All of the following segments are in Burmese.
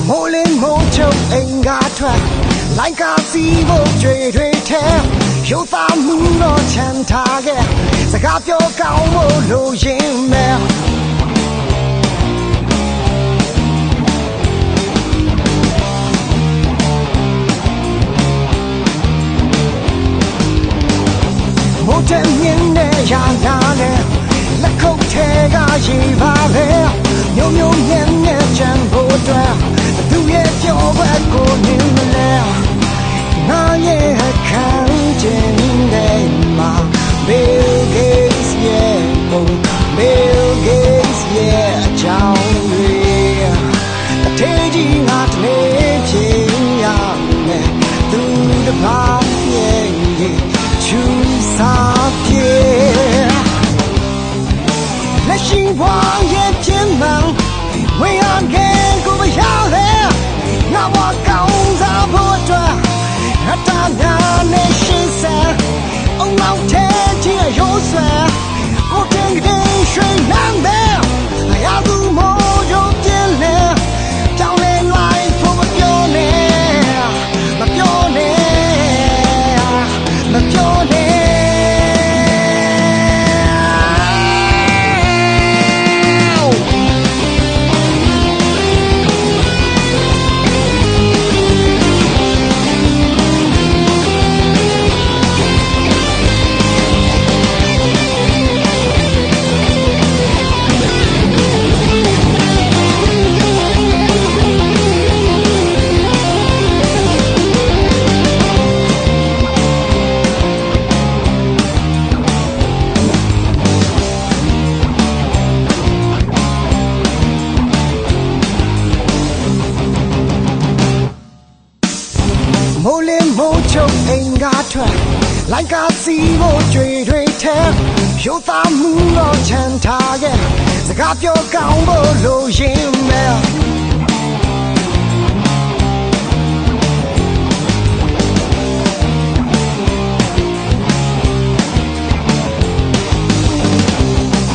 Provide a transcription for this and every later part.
မိုးလေးမိုးချုပ်အိမ်ကထွက်လိုက်ကားစီးဖို့ကြွေတွေထဲရုပ်သားမှုတော့ချမ်းထားခဲ့စကားပြောကောင်းဖို့လိုရင်းမဲ့မိုးတဲ့မြင်းနဲ့ရာနာနဲ့လက်ခုပ်ထဲကရေပါပဲမျိုးမျိုးမြင်းနဲ့ချမ်းဖို့အတွက်သူရဲ့ပြောပွဲကိုမြင်မလဲငါရဲ့ခံချင်တဲ့မှာ Bill Gates ရဲ့ပုံ Bill Gates ရဲ့အကြောင်းတွေအထေးကြီးငါတနေ့ဖြစ်ရမယ်သူတစ်ပါးရဲ့ချူစားပြေလက်ရှိဘဝရဲ့ပြင်မှန်ဝေးရခဲ့ကိုမရတယ်ငါဘဝကောင်းစားဖို့အတွက်အတားများနဲ့ရှင်းစဲအောင်လောက်တဲ့ချင်းရိုးဆွဲကိုတင်တဲ့ရွှေနန်းတဲ့ရသူမို့ရုပ်ပြင်းလေကြောင်းလေလိုက်ဖို့မပြောနဲ့မပြောနဲ့မပြောနဲ့မိုးလေးမိုးချုပ်အိမ်ကထွက်လိုက်ကားစီးဖို့ကြွေတွေထဲရုပ်သားမှုတော့ချမ်းထားခဲ့စကားပြောကောင်းဖို့လိုရင်းမဲ့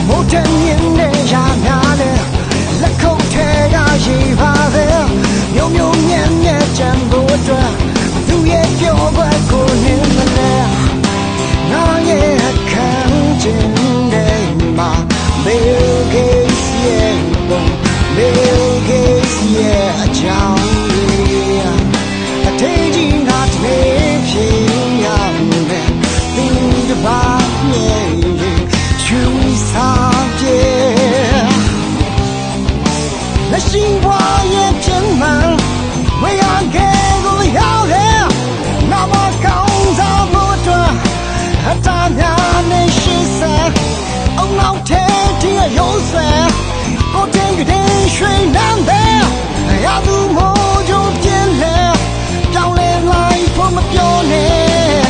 မိုးတဲ့မြင်းနဲ့ရာများနဲ့လက်ခုပ်ထဲကရေပါပဲမျိုးမျိုးမြန်းနဲ့ကြံဖို့အတွက်သူရဲ့ပြောပွဲကိုမြင်မလဲငါရဲ့ခံချင်တဲ့မှာ Bill Gates ရဲ့ပုံ Bill Gates ရဲ့အကြောင်းတွေအထေးကြီးငါတနေ့ဖြစ်ရမယ်သူတစ်ပါးရဲ့ချူစားပြေလက်ရှိဘဝရဲ့ပြင်မှန်ဝေးရခဲ့ကိုရောက်တယ်ငါမကောင်းစားဖို့အတွက်အတားများနဲ့ရှင်းစဲအောင်လောက်တဲ့ဒီရုံးဆွဲကိုတင်ကတဲ့ရွှေနန်းတဲ့ရသူမို့ကြုံပြင်းလေပြောင်းလဲလိုက်ဖို့မပြောနဲ့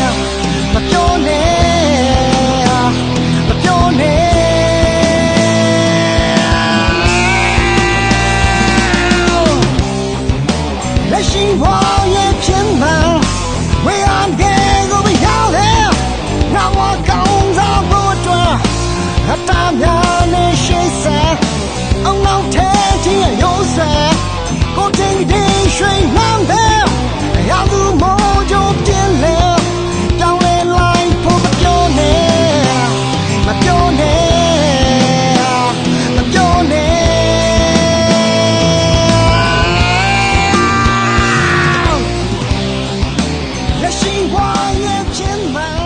မပြောနဲ့မပြောနဲ့လက်ရှိဘဝရဲ့ပြင်မှန်ဝေးရခဲ့ကိုမရောက်တယ်ငါမကောင်းစားဖို့အတွက်အတားများနဲ့ရှင်းစဲအောင်လောက်တဲ့ဒီရုံးဆွဲကိုတင်တဲ့ရွှေနန်းတဲ့ရသူမို့ကြုံပြင်းလေပြောင်းလဲလိုက်ဖို့မပြောနဲ့မပြောနဲ့မပြောနဲ့လက်ရှိဘဝရဲ့ပြင်မှန်